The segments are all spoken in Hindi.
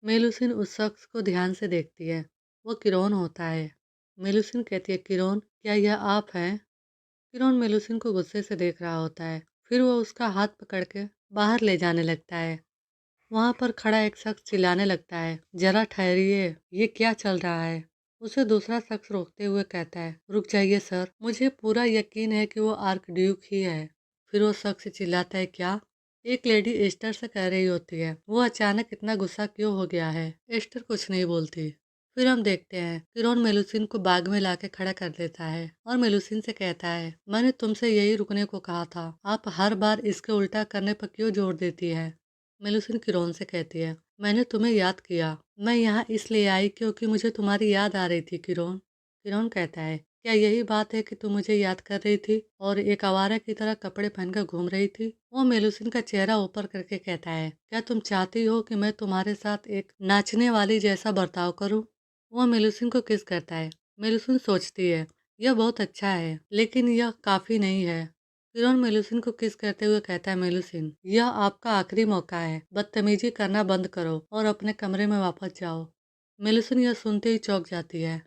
मेलुसिन उस शख्स को ध्यान से देखती है। वो किरोन होता है। मेलुसिन कहती है, किरोन, क्या यह आप हैं? किरोन मेलुसिन को गुस्से से देख रहा होता है। फिर वो उसका हाथ पकड़ के बाहर ले जाने लगता है। वहाँ पर खड़ा एक शख्स चिल्लाने लगता है, जरा ठहरिए, ये क्या चल रहा है? उसे दूसरा शख्स रोकते हुए कहता है, रुक जाइए सर, मुझे पूरा यकीन है कि वो आर्क ड्यूक ही है। फिर वो शख्स चिल्लाता है, क्या? एक लेडी एस्टर से कह रही होती है। वो अचानक इतना गुस्सा क्यों हो गया है? एस्टर कुछ नहीं बोलती। फिर हम देखते हैं किरोन मेलुसिन को बाग में लाके खड़ा कर देता है और मेलुसिन से कहता है, मैंने तुमसे यही रुकने को कहा था, आप हर बार इसके उल्टा करने पर क्यों जोर देती है? मेलुसिन किरोन से कहती है, मैंने तुम्हें याद किया। मैं यहाँ इसलिए आई क्योंकि मुझे तुम्हारी याद आ रही थी किरोन। किरोन कहता है, क्या यही बात है कि तुम मुझे याद कर रही थी और एक आवारा की तरह कपड़े पहनकर घूम रही थी? वो मेलुसिन का चेहरा ऊपर करके कहता है, क्या तुम चाहती हो कि मैं तुम्हारे साथ एक नाचने वाली जैसा बर्ताव करूं? वो मेलुसिन को किस करता है। मेलुसिन सोचती है, यह बहुत अच्छा है, लेकिन यह काफी नहीं है। किरण मेलुसिन को किस करते हुए कहता है, मेलुसिन, यह आपका आखिरी मौका है, बदतमीजी करना बंद करो और अपने कमरे में वापस जाओ। मेलुसिन यह सुनते ही चौंक जाती है।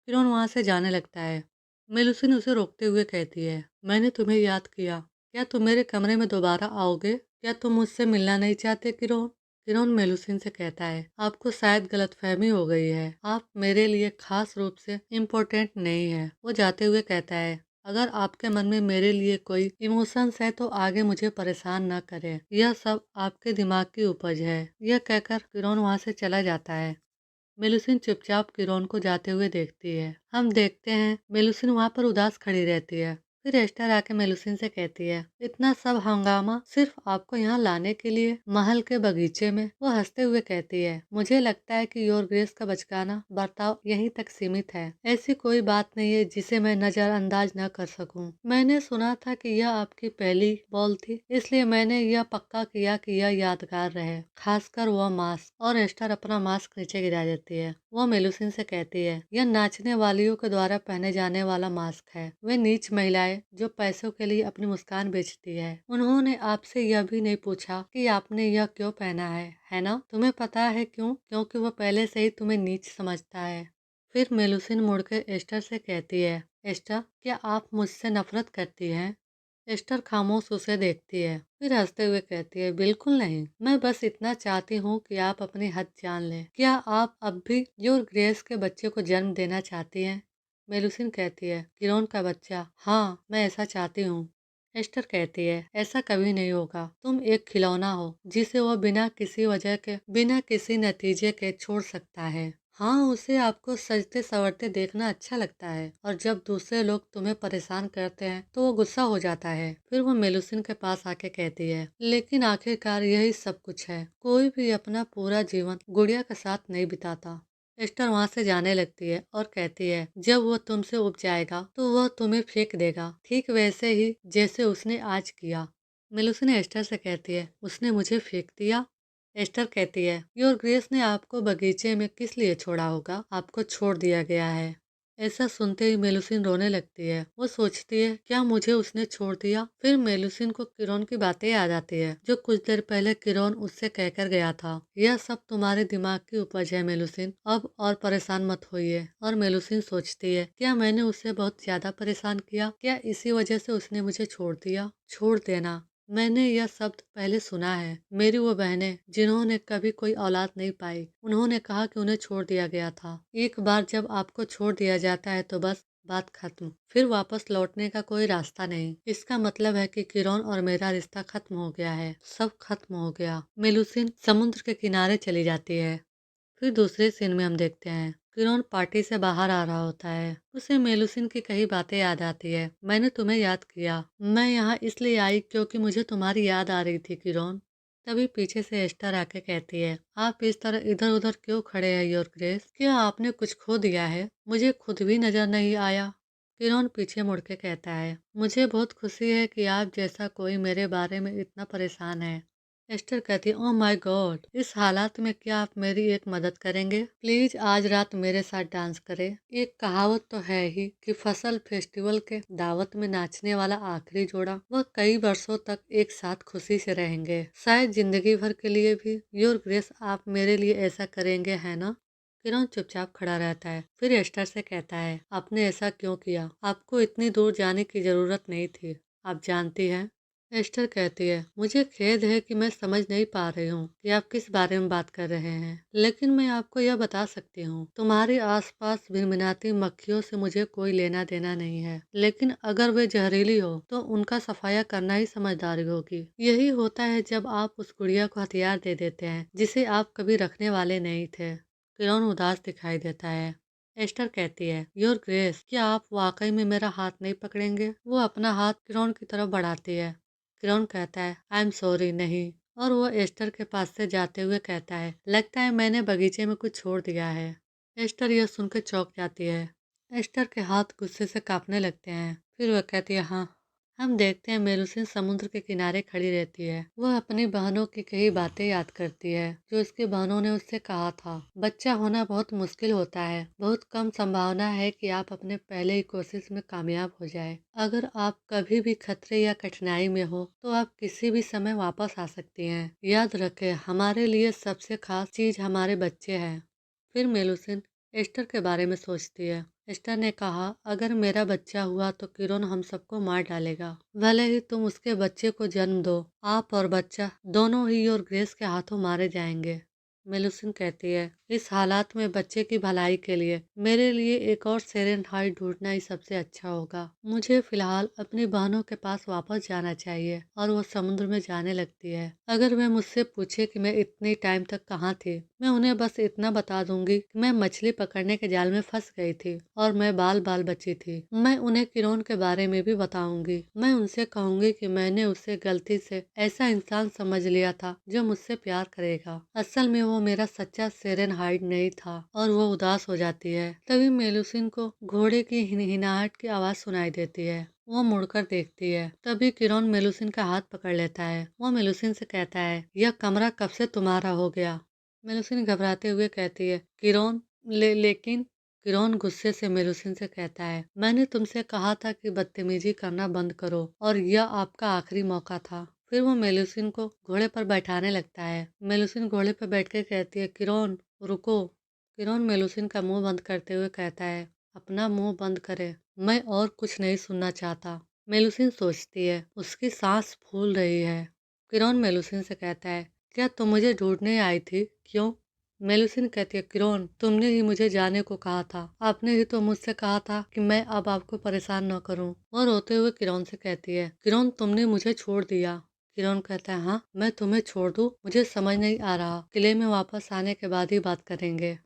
किरण वहां से जाने लगता है। मेलुसिन उसे रोकते हुए कहती है, मैंने तुम्हें याद किया, क्या तुम मेरे कमरे में दोबारा आओगे? क्या तुम मुझसे मिलना नहीं चाहते किरण? किरण मेलुसिन से कहता है, आपको शायद गलतफहमी हो गई है, आप मेरे लिए खास रूप से इम्पोर्टेंट नहीं है। वो जाते हुए कहता है, अगर आपके मन में मेरे लिए कोई इमोशंस है तो आगे मुझे परेशान न करें, यह सब आपके दिमाग की उपज है। यह कहकर किरण वहां से चला जाता है। मेलुसिन चुपचाप किरण को जाते हुए देखती है। हम देखते हैं मेलुसिन वहां पर उदास खड़ी रहती है। फिर एस्टर आके मेलुसिन से कहती है, इतना सब हंगामा सिर्फ आपको यहाँ लाने के लिए महल के बगीचे में? वो हंसते हुए कहती है, मुझे लगता है कि योर ग्रेस का बचकाना बर्ताव यहीं तक सीमित है। ऐसी कोई बात नहीं है जिसे मैं नजरअंदाज न कर सकूं। मैंने सुना था कि यह आपकी पहली बॉल थी, इसलिए मैंने यह पक्का किया कि यह यादगार रहे, खासकर वह मास्क। और एस्टर अपना मास्क नीचे गिरा देती है। वो मेलुसिन से कहती है, यह नाचने वालियों के द्वारा पहने जाने वाला मास्क है। वे नीच महिलाएं जो पैसों के लिए अपनी मुस्कान बेचती है। उन्होंने आपसे यह भी नहीं पूछा कि आपने यह क्यों पहना है ना? तुम्हें पता है क्यों? क्योंकि वो पहले से ही तुम्हें नीच समझता है। फिर मेलुसिन मुड़कर एस्टर से कहती है, एस्टर, क्या आप मुझसे नफरत करती हैं? एस्टर खामोश उसे देखती है, फिर हंसते हुए कहती है, बिल्कुल नहीं, मैं बस इतना चाहती हूँ कि आप अपनी हद जान लें। क्या आप अब भी योर ग्रेस के बच्चे को जन्म देना चाहती हैं? मेलुसिन कहती है, किरोन का बच्चा, हाँ, मैं ऐसा चाहती हूँ। एस्टर कहती है, ऐसा कभी नहीं होगा, तुम एक खिलौना हो जिसे वह बिना किसी वजह के, बिना किसी नतीजे के छोड़ सकता है। हाँ, उसे आपको सजते संवरते देखना अच्छा लगता है और जब दूसरे लोग तुम्हें परेशान करते हैं तो वो गुस्सा हो जाता है। फिर वो मेलुसिन के पास आके कहती है, लेकिन आखिरकार यही सब कुछ है, कोई भी अपना पूरा जीवन गुड़िया के साथ नहीं बिताता। एस्टर वहाँ से जाने लगती है और कहती है, जब वो तुमसे उब जाएगा तो वह तुम्हें फेंक देगा, ठीक वैसे ही जैसे उसने आज किया। मेलुसिन एस्टर से कहती है, उसने मुझे फेंक दिया? एस्टर कहती है, योर ग्रेस ने आपको बगीचे में किस लिए छोड़ा होगा? आपको छोड़ दिया गया है। ऐसा सुनते ही मेलुसिन रोने लगती है। वो सोचती है, क्या मुझे उसने छोड़ दिया? फिर मेलुसिन को किरोन की बातें याद आती है, जो कुछ देर पहले किरोन उससे कहकर गया था। यह सब तुम्हारे दिमाग की उपज है मेलुसिन, अब और परेशान मत होइए। और मेलुसिन सोचती है, क्या मैंने उसे बहुत ज्यादा परेशान किया? क्या इसी वजह से उसने मुझे छोड़ दिया? छोड़ देना, मैंने यह शब्द पहले सुना है। मेरी वो बहनें जिन्होंने कभी कोई औलाद नहीं पाई, उन्होंने कहा कि उन्हें छोड़ दिया गया था। एक बार जब आपको छोड़ दिया जाता है तो बस बात खत्म, फिर वापस लौटने का कोई रास्ता नहीं। इसका मतलब है कि किरण और मेरा रिश्ता खत्म हो गया है, सब खत्म हो गया। मेलुसिन समुद्र के किनारे चली जाती है। फिर दूसरे सीन में हम देखते हैं किरण पार्टी से बाहर आ रहा होता है। उसे मेलुसिन की कई बातें याद आती है। मैंने तुम्हें याद किया, मैं यहाँ इसलिए आई क्योंकि मुझे तुम्हारी याद आ रही थी किरण। तभी पीछे से एस्टर आके कहती है, आप इस तरह इधर उधर क्यों खड़े हैं योर ग्रेस? क्या आपने कुछ खो दिया है? मुझे खुद भी नजर नहीं आया। किरण पीछे मुड़ के कहता है, मुझे बहुत खुशी है कि आप जैसा कोई मेरे बारे में इतना परेशान है। एस्टर कहती है, ओह माय गॉड, इस हालात में क्या आप मेरी एक मदद करेंगे? प्लीज आज रात मेरे साथ डांस करें। एक कहावत तो है ही कि फसल फेस्टिवल के दावत में नाचने वाला आखिरी जोड़ा वह कई वर्षों तक एक साथ खुशी से रहेंगे, शायद जिंदगी भर के लिए भी। योर ग्रेस, आप मेरे लिए ऐसा करेंगे, है ना? किरण चुपचाप खड़ा रहता है, फिर एस्टर से कहता है, आपने ऐसा क्यों किया? आपको इतनी दूर जाने की जरूरत नहीं थी, आप जानती हैं। एस्टर कहती है, मुझे खेद है कि मैं समझ नहीं पा रही हूँ कि आप किस बारे में बात कर रहे हैं, लेकिन मैं आपको यह बता सकती हूँ, तुम्हारे आसपास भिनभिनाती मक्खियों से मुझे कोई लेना देना नहीं है, लेकिन अगर वे जहरीली हो तो उनका सफाया करना ही समझदारी होगी। यही होता है जब आप उस गुड़िया को हथियार दे देते हैं जिसे आप कभी रखने वाले नहीं थे। किरण उदास दिखाई देता है। एस्टर कहती है, योर ग्रेस, क्या आप वाकई में मेरा हाथ नहीं पकड़ेंगे? वो अपना हाथ किरण की तरफ बढ़ाती है। किरण कहता है, आई एम सॉरी, नहीं। और वो एस्टर के पास से जाते हुए कहता है, लगता है मैंने बगीचे में कुछ छोड़ दिया है। एस्टर यह सुनकर चौंक जाती है। एस्टर के हाथ गुस्से से कांपने लगते हैं। फिर वह कहती है, हाँ। हम देखते हैं मेलुसिन समुद्र के किनारे खड़ी रहती है। वह अपनी बहनों की कई बातें याद करती है जो उसकी बहनों ने उससे कहा था। बच्चा होना बहुत मुश्किल होता है, बहुत कम संभावना है कि आप अपने पहले ही कोशिश में कामयाब हो जाए। अगर आप कभी भी खतरे या कठिनाई में हो तो आप किसी भी समय वापस आ सकती हैं। याद रखें, हमारे लिए सबसे खास चीज हमारे बच्चे हैं। फिर मेलुसिन एस्टर के बारे में सोचती है। एस्टर ने कहा, अगर मेरा बच्चा हुआ तो किरण हम सबको मार डालेगा। भले ही तुम उसके बच्चे को जन्म दो, आप और बच्चा दोनों ही और ग्रेस के हाथों मारे जाएंगे। मेलुसिन कहती है, इस हालात में बच्चे की भलाई के लिए मेरे लिए एक और सेरेनहाइट ढूंढना ही सबसे अच्छा होगा। मुझे फिलहाल अपनी बहनों के पास वापस जाना चाहिए। और वो समुद्र में जाने लगती है। अगर वे मुझसे पूछे कि मैं इतने टाइम तक कहाँ थी, मैं उन्हें बस इतना बता दूंगी कि मैं मछली पकड़ने के जाल में फंस गई थी और मैं बाल बाल बची थी। मैं उन्हें किरण के बारे में भी बताऊंगी। मैं उनसे कहूंगी कि मैंने उसे गलती से ऐसा इंसान समझ लिया था जो मुझसे प्यार करेगा। असल में वो मेरा सच्चा सेरेनहाइड नहीं था। और वो उदास हो जाती है। तभी मेलुसिन को घोड़े की हिनहिनाहट की आवाज सुनाई देती है। वो मुड़कर देखती है। तभी किरण मेलुसिन का हाथ पकड़ लेता है। वो मेलुसिन से कहता है, यह कमरा कब से तुम्हारा हो गया? मेलुसिन घबराते हुए कहती है, किरण, लेकिन किरण गुस्से से मेलुसिन से कहता है, मैंने तुमसे कहा था कि बदतमीजी करना बंद करो और यह आपका आखिरी मौका था। फिर वो मेलुसिन को घोड़े पर बैठाने लगता है। मेलुसिन घोड़े पर बैठ के कहती है, किरण रुको। किरण मेलुसिन का मुंह बंद करते हुए कहता है, अपना मुंह बंद करे, मैं और कुछ नहीं सुनना चाहता। मेलुसिन सोचती है, उसकी सांस फूल रही है। किरण मेलुसिन से कहता है, क्या तुम मुझे ढूंढने आई थी? क्यों? मेलुसिन कहती है, किरण, तुमने ही मुझे जाने को कहा था। आपने ही तो मुझसे कहा था कि मैं अब आपको परेशान न करूं। और रोते हुए किरण से कहती है, किरण, तुमने मुझे छोड़ दिया। किरण कहता है, हाँ, मैं तुम्हें छोड़ दूं? मुझे समझ नहीं आ रहा। किले में वापस आने के बाद ही बात करेंगे।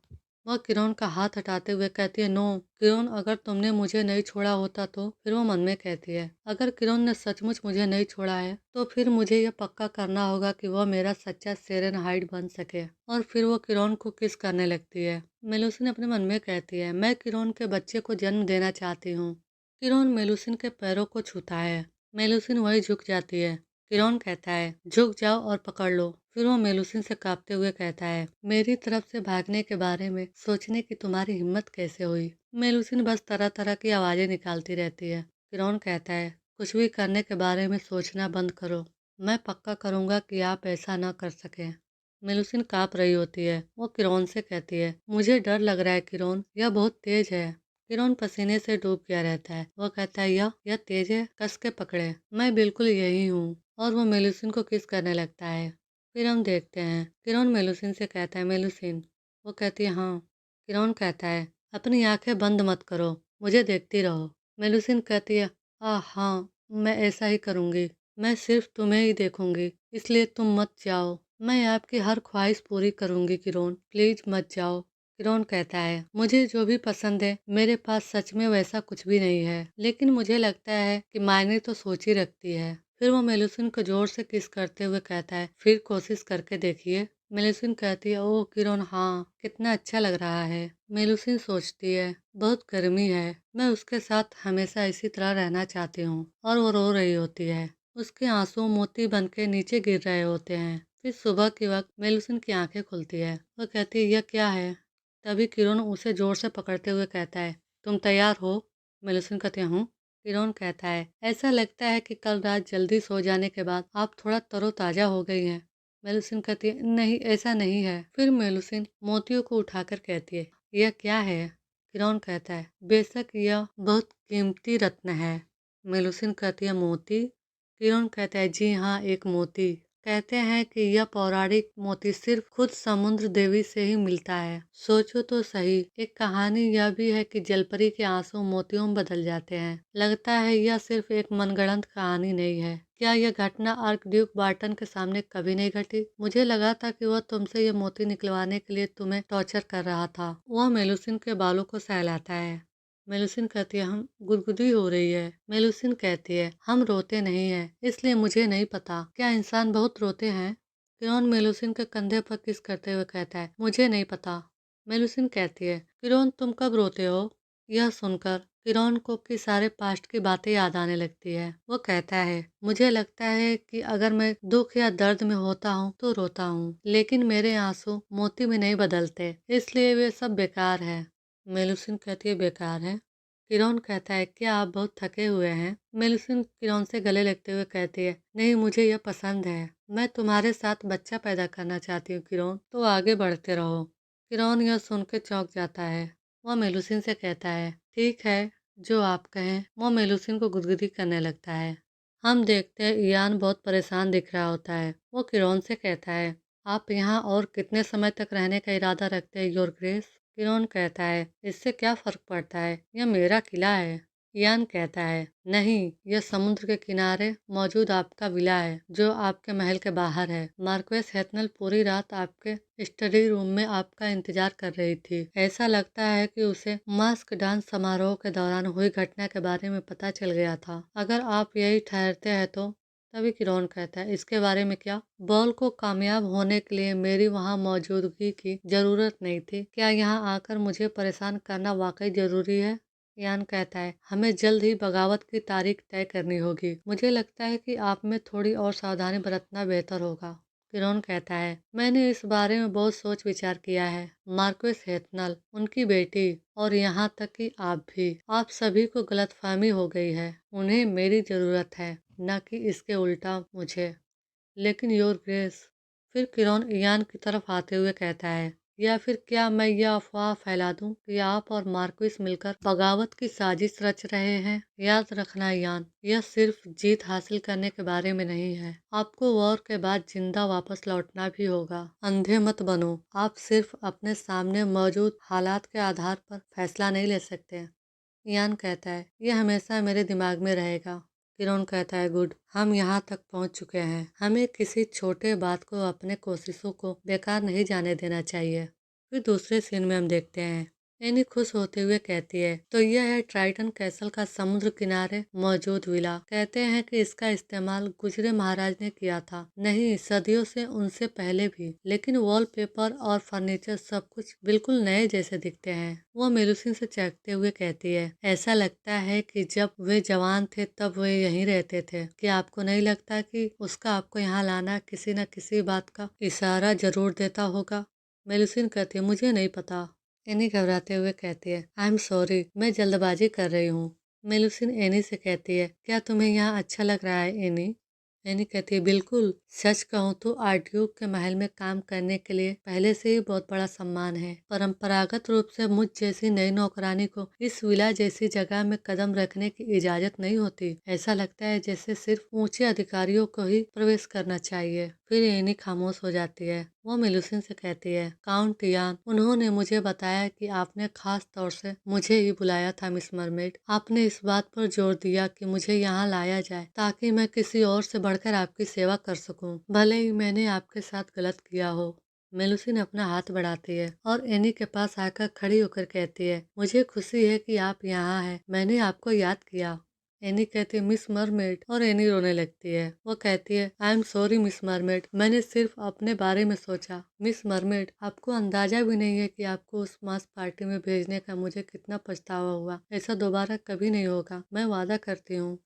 वह किरण का हाथ हटाते हुए कहती है, नो। किरण, अगर तुमने मुझे नहीं छोड़ा होता तो? फिर वो मन में कहती है, अगर किरण ने सचमुच मुझे नहीं छोड़ा है तो फिर मुझे यह पक्का करना होगा कि वह मेरा सच्चा सेरेनहाइड बन सके। और फिर वो किरण को किस करने लगती है। मेलुसिन अपने मन में कहती है, मैं किरण के बच्चे को जन्म देना चाहती हूँ। किरण मेलुसिन के पैरों को छूता है। मेलुसिन वही झुक जाती है। किरण कहता है, झुक जाओ और पकड़ लो। फिर वो मेलुसिन से कांपते हुए कहता है, मेरी तरफ से भागने के बारे में सोचने की तुम्हारी हिम्मत कैसे हुई? मेलुसिन बस तरह तरह की आवाजें निकालती रहती है। किरण कहता है, कुछ भी करने के बारे में सोचना बंद करो। मैं पक्का करूंगा कि आप ऐसा न कर सकें। मेलुसिन कांप रही होती है। वो किरण से कहती है, मुझे डर लग रहा है किरण, यह बहुत तेज है। किरण पसीने से डूब गया रहता है। वो कहता है, यह तेज है, कस के पकड़े, मैं बिल्कुल यही हूँ। और वो मेलुसिन को किस करने लगता है। फिर हम देखते हैं, किरण मेलुसिन से कहता है, मेलुसिन। वो कहती है, हाँ। किरण कहता है, अपनी आंखें बंद मत करो, मुझे देखती रहो। मेलुसिन कहती है, हाँ, मैं ऐसा ही करूँगी। मैं सिर्फ तुम्हें ही देखूंगी, इसलिए तुम मत जाओ। मैं आपकी हर ख्वाहिश पूरी करूंगी किरण, प्लीज मत जाओ। किरण कहता है, मुझे जो भी पसंद है मेरे पास सच में वैसा कुछ भी नहीं है, लेकिन मुझे लगता है कि मायने तो सोच ही रखती है। फिर वो मेलुसिन को जोर से किस करते हुए कहता है, फिर कोशिश करके देखिए। मेलुसिन कहती है, ओह किरण, हाँ, कितना अच्छा लग रहा है। मेलुसिन सोचती है, बहुत गर्मी है, मैं उसके साथ हमेशा इसी तरह रहना चाहती हूँ। और वो रो रही होती है। उसके आंसू मोती बनके नीचे गिर रहे होते हैं। फिर सुबह के वक्त मेलुसिन की आंखें खुलती है। वह कहती है, यह क्या है? तभी किरण उसे जोर से पकड़ते हुए कहता है, तुम तैयार हो? मेलुसिन कहती है, हूँ। किरण कहता है, ऐसा लगता है कि कल रात जल्दी सो जाने के बाद आप थोड़ा तरोताजा हो गई हैं। मेलुसिन कहती है, नहीं ऐसा नहीं है। फिर मेलुसिन मोतियों को उठाकर कहती है, यह क्या है? किरण कहता है, बेशक यह बहुत कीमती रत्न है। मेलुसिन कहती है, मोती? किरण कहता है, जी हाँ, एक मोती। कहते हैं कि यह पौराणिक मोती सिर्फ खुद समुद्र देवी से ही मिलता है। सोचो तो सही, एक कहानी यह भी है कि जलपरी के आंसू मोतियों में बदल जाते हैं। लगता है यह सिर्फ एक मनगढ़ंत कहानी नहीं है। क्या यह घटना आर्कड्यूक बार्टन के सामने कभी नहीं घटी? मुझे लगा था कि वह तुमसे यह मोती निकलवाने के लिए तुम्हें टॉर्चर कर रहा था। वह मेलुसिन के बालों को सहलाता है। मेलुसिन कहती है, हम गुदगुदी हो रही है। मेलुसिन कहती है, हम रोते नहीं हैं, इसलिए मुझे नहीं पता। क्या इंसान बहुत रोते हैं? किरण मेलुसिन के कंधे पर किस करते हुए कहता है, मुझे नहीं पता। मेलुसिन कहती है, किरण तुम कब रोते हो? यह सुनकर किरण को कि सारे पास्ट की बातें याद आने लगती है। वो कहता है, मुझे लगता है कि अगर मैं दुख या दर्द में होता हूँ तो रोता हूँ, लेकिन मेरे आंसू मोती में नहीं बदलते, इसलिए वे सब बेकार है। मेलुसिन कहती है, बेकार है? किरण कहता है, क्या आप बहुत थके हुए हैं? मेलुसिन किरण से गले लगते हुए कहती है, नहीं, मुझे यह पसंद है। मैं तुम्हारे साथ बच्चा पैदा करना चाहती हूँ किरण, तो आगे बढ़ते रहो। किरण यह सुन के चौंक जाता है। वह मेलुसिन से कहता है, ठीक है, जो आप कहें। वह मेलुसिन को गुदगुदी करने लगता है। हम देखते हैं इयान बहुत परेशान दिख रहा होता है। वो किरण से कहता है, आप यहाँ और कितने समय तक रहने का इरादा रखते हैं योर ग्रेस? किरण कहता है, इससे क्या फर्क पड़ता है, यह मेरा किला है। इयान कहता है, नहीं, यह समुद्र के किनारे मौजूद आपका विला है, जो आपके महल के बाहर है। मार्क्वेस हेथनल पूरी रात आपके स्टडी रूम में आपका इंतजार कर रही थी। ऐसा लगता है कि उसे मास्क डांस समारोह के दौरान हुई घटना के बारे में पता चल गया था। अगर आप यही ठहरते हैं तो? तभी किरण कहता है, इसके बारे में क्या? बॉल को कामयाब होने के लिए मेरी वहाँ मौजूदगी की जरूरत नहीं थी। क्या यहाँ आकर मुझे परेशान करना वाकई जरूरी है? यान कहता है, हमें जल्द ही बगावत की तारीख तय करनी होगी। मुझे लगता है कि आप में थोड़ी और सावधानी बरतना बेहतर होगा। किरण कहता है, मैंने इस बारे में बहुत सोच विचार किया है। मार्क्वेस हेथनल, उनकी बेटी और यहाँ तक कि आप भी, आप सभी को गलतफहमी हो गई है। उन्हें मेरी जरूरत है, न कि इसके उल्टा मुझे। लेकिन योर ग्रेस, फिर किरण इयान की तरफ आते हुए कहता है, या फिर क्या मैं यह अफवाह फैला दूं कि आप और मार्क्विस मिलकर बगावत की साजिश रच रहे हैं? याद रखना इयान, यह सिर्फ जीत हासिल करने के बारे में नहीं है। आपको वॉर के बाद जिंदा वापस लौटना भी होगा। अंधे मत बनो, आप सिर्फ अपने सामने मौजूद हालात के आधार पर फैसला नहीं ले सकते। इयान कहता है, यह हमेशा मेरे दिमाग में रहेगा। किरण कहता है, गुड, हम यहाँ तक पहुँच चुके हैं। हमें किसी छोटे बात को अपने कोशिशों को बेकार नहीं जाने देना चाहिए। फिर दूसरे सीन में हम देखते हैं, एनी खुश होते हुए कहती है, तो यह है ट्राइटन कैसल का समुद्र किनारे मौजूद विला। कहते हैं कि इसका इस्तेमाल गुजरे महाराज ने किया था। नहीं, सदियों से, उनसे पहले भी। लेकिन वॉलपेपर और फर्नीचर सब कुछ बिल्कुल नए जैसे दिखते हैं। वो मेलुसिन से चहकते हुए कहती है, ऐसा लगता है कि जब वे जवान थे तब वे यहीं रहते थे। क्या आपको नहीं लगता कि उसका आपको यहाँ लाना किसी न किसी बात का इशारा जरूर देता होगा? मेलुसिन कहती है, मुझे नहीं पता। एनी घबराते हुए कहती है, आई एम सॉरी, मैं जल्दबाजी कर रही हूँ। मेलुसिन एनी से कहती है, क्या तुम्हें यहाँ अच्छा लग रहा है एनी? एनी कहती है, बिल्कुल। सच कहूँ तो आर्ड्यूक के महल में काम करने के लिए पहले से ही बहुत बड़ा सम्मान है। परंपरागत रूप से मुझ जैसी नई नौकरानी को इस विला जैसी जगह में कदम रखने की इजाजत नहीं होती। ऐसा लगता है जैसे सिर्फ ऊंचे अधिकारियों को ही प्रवेश करना चाहिए। फिर एनी खामोश हो जाती है। वो मेलुसिन से कहती है, काउंट यान, उन्होंने मुझे बताया कि आपने खास तौर से मुझे ही बुलाया था मिस मरमेड। आपने इस बात पर जोर दिया कि मुझे यहाँ लाया जाए ताकि मैं किसी और से बढ़कर आपकी सेवा कर सकूं, भले ही मैंने आपके साथ गलत किया हो। मेलुसिन अपना हाथ बढ़ाती है और एनी के पास आकर खड़ी होकर कहती है, मुझे खुशी है कि आप यहाँ हैं। मैंने आपको याद किया। एनी कहती है, मिस मरमेड, और एनी रोने लगती है। वो कहती है, I am sorry miss mermaid, मैंने सिर्फ अपने बारे में सोचा। मिस मरमेड, आपको अंदाजा भी नहीं है कि आपको उस मास पार्टी में भेजने का मुझे कितना पछतावा हुआ। ऐसा दोबारा कभी नहीं होगा, मैं वादा करती हूँ।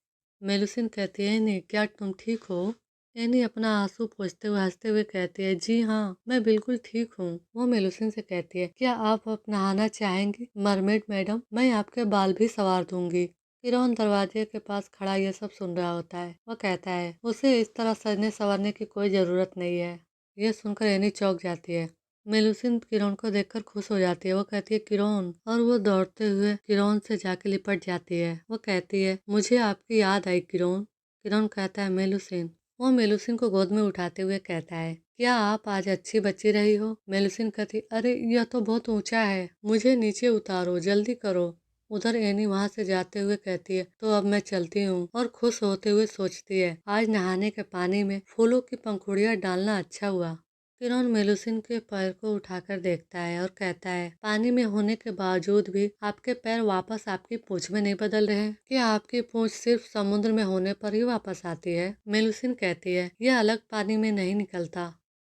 मेलुसिन कहती है, नहीं, क्या तुम ठीक हो? एनी अपना आंसू पोंछते हुए हंसते हुए कहती है, जी हाँ, मैं बिल्कुल ठीक हूँ। वो मेलुसिन से कहती है, क्या आप अब नहाना चाहेंगी मरमेड मैडम? मैं आपके बाल भी संवार दूंगी। किरण दरवाजे के पास खड़ा ये सब सुन रहा होता है। वह कहता है, उसे इस तरह सजने संवरने की कोई जरूरत नहीं है। यह सुनकर एनी चौंक जाती है। मेलुसिन किरण को देखकर खुश हो जाती है। वो कहती है, किरण, और वो दौड़ते हुए किरण से जाके लिपट जाती है। वो कहती है, मुझे आपकी याद आई किरण। किरण कहता है, मेलुसिन। वो मेलुसिन को गोद में उठाते हुए कहता है, क्या आप आज अच्छी बच्ची रही हो? मेलुसिन कहती, अरे यह तो बहुत ऊंचा है, मुझे नीचे उतारो, जल्दी करो। उधर एनी वहां से जाते हुए कहती है, तो अब मैं चलती हूँ। और खुश होते हुए सोचती है, आज नहाने के पानी में फूलों की पंखुड़ियाँ डालना अच्छा हुआ। किरण मेलुसिन के पैर को उठाकर देखता है और कहता है, पानी में होने के बावजूद भी आपके पैर वापस आपकी पूंछ में नहीं बदल रहे हैं? क्या आपकी पूंछ सिर्फ समुद्र में होने पर ही वापस आती है? मेलुसिन कहती है, यह अलग पानी में नहीं निकलता।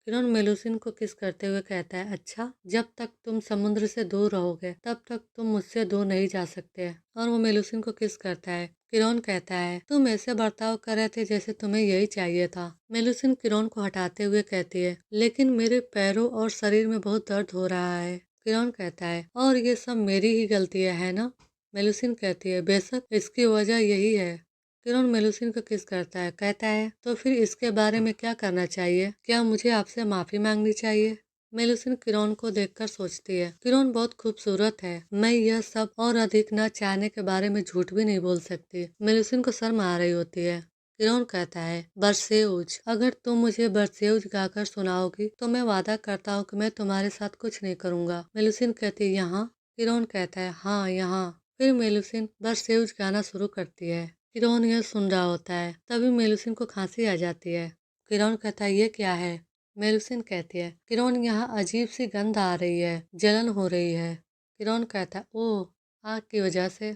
किरण मेलुसिन को किस करते हुए कहता है, अच्छा, जब तक तुम समुद्र से दूर रहोगे तब तक तुम मुझसे दूर नहीं जा सकते। और वो मेलुसिन को किस करता है। किरण कहता है, तुम ऐसे बर्ताव कर रहे थे जैसे तुम्हें यही चाहिए था। मेलुसिन किरण को हटाते हुए कहती है, लेकिन मेरे पैरों और शरीर में बहुत दर्द हो रहा है। किरण कहता है, और ये सब मेरी ही गलती है ना? मेलुसिन कहती है, बेशक इसकी वजह यही है। किरण मेलुसिन को किस करता है, कहता है, तो फिर इसके बारे में क्या करना चाहिए? क्या मुझे आपसे माफी मांगनी चाहिए? मेलुसिन किरण को देखकर सोचती है, किरण बहुत खूबसूरत है, मैं यह सब और अधिक न चाहने के बारे में झूठ भी नहीं बोल सकती। मेलुसिन को शर्म आ रही होती है। किरण कहता है, बरसेउज, अगर तुम मुझे बरसेउज गाकर सुनाओगी तो मैं वादा करता हूँ कि मैं तुम्हारे साथ कुछ नहीं करूँगा। मेलुसिन कहती है, यहाँ? किरण कहता है, हाँ यहाँ। फिर मेलुसिन बरसेउज गाना शुरू करती है। किरण यह सुन रहा होता है। तभी मेलुसिन को खांसी आ जाती है। किरण कहता है, ये क्या है? मेलुसिन कहती है, किरण, यहाँ अजीब सी गंध आ रही है, जलन हो रही है। किरण कहता है, ओह, आग की वजह से।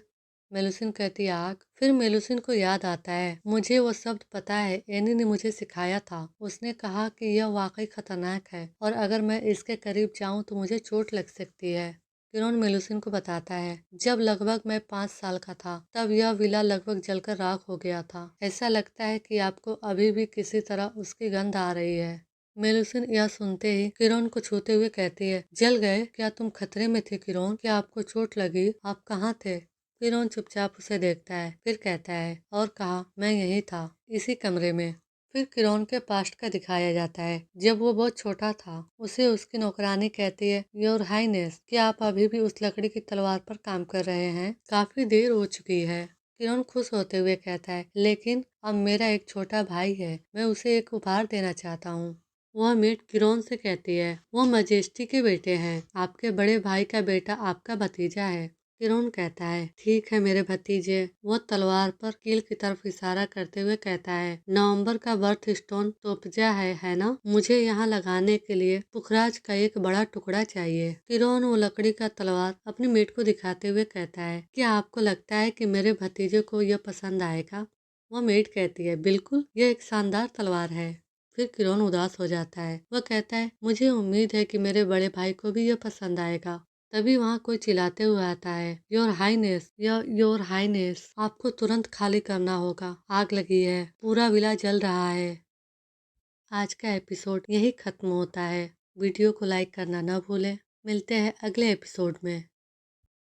मेलुसिन कहती है, आग? फिर मेलुसिन को याद आता है, मुझे वो शब्द पता है, एनी ने मुझे सिखाया था। उसने कहा कि यह वाकई खतरनाक है और अगर मैं इसके करीब जाऊं तो मुझे चोट लग सकती है। किरण मेलुसिन को बताता है, जब लगभग मैं 5 साल का था तब यह विला लगभग जलकर राख हो गया था। ऐसा लगता है कि आपको अभी भी किसी तरह उसकी गंध आ रही है। मेलुसिन यह सुनते ही किरण को छूते हुए कहती है, जल गए? क्या तुम खतरे में थे किरण? क्या आपको चोट लगी? आप कहाँ थे? किरण चुपचाप उसे देखता है, फिर कहता है, और कहा, मैं यही था, इसी कमरे में। फिर किरण के पास्ट का दिखाया जाता है, जब वो बहुत छोटा था। उसे उसकी नौकरानी कहती है, योर हाइनेस, क्या आप अभी भी उस लकड़ी की तलवार पर काम कर रहे हैं? काफी देर हो चुकी है। किरण खुश होते हुए कहता है, लेकिन अब मेरा एक छोटा भाई है, मैं उसे एक उपहार देना चाहता हूँ। वह मेट किरण से कहती है, वो मजेस्टी के बेटे हैं, आपके बड़े भाई का बेटा आपका भतीजा है। किरण कहता है, ठीक है मेरे भतीजे। वो तलवार पर कील की तरफ इशारा करते हुए कहता है, नवंबर का बर्थ स्टोन तोपजा है ना? मुझे यहाँ लगाने के लिए पुखराज का एक बड़ा टुकड़ा चाहिए। किरण वो लकड़ी का तलवार अपनी मेट को दिखाते हुए कहता है, क्या आपको लगता है कि मेरे भतीजे को यह पसंद आएगा? वह मेट कहती है, बिल्कुल, यह एक शानदार तलवार है। फिर किरण उदास हो जाता है। वह कहता है, मुझे उम्मीद है कि मेरे बड़े भाई को भी यह पसंद आएगा। तभी वहाँ कोई चिल्लाते हुए आता है, योर हाइनेस, योर हाइनेस, आपको तुरंत खाली करना होगा, आग लगी है, पूरा विला जल रहा है। आज का एपिसोड यही खत्म होता है। वीडियो को लाइक करना न भूलें। मिलते हैं अगले एपिसोड में।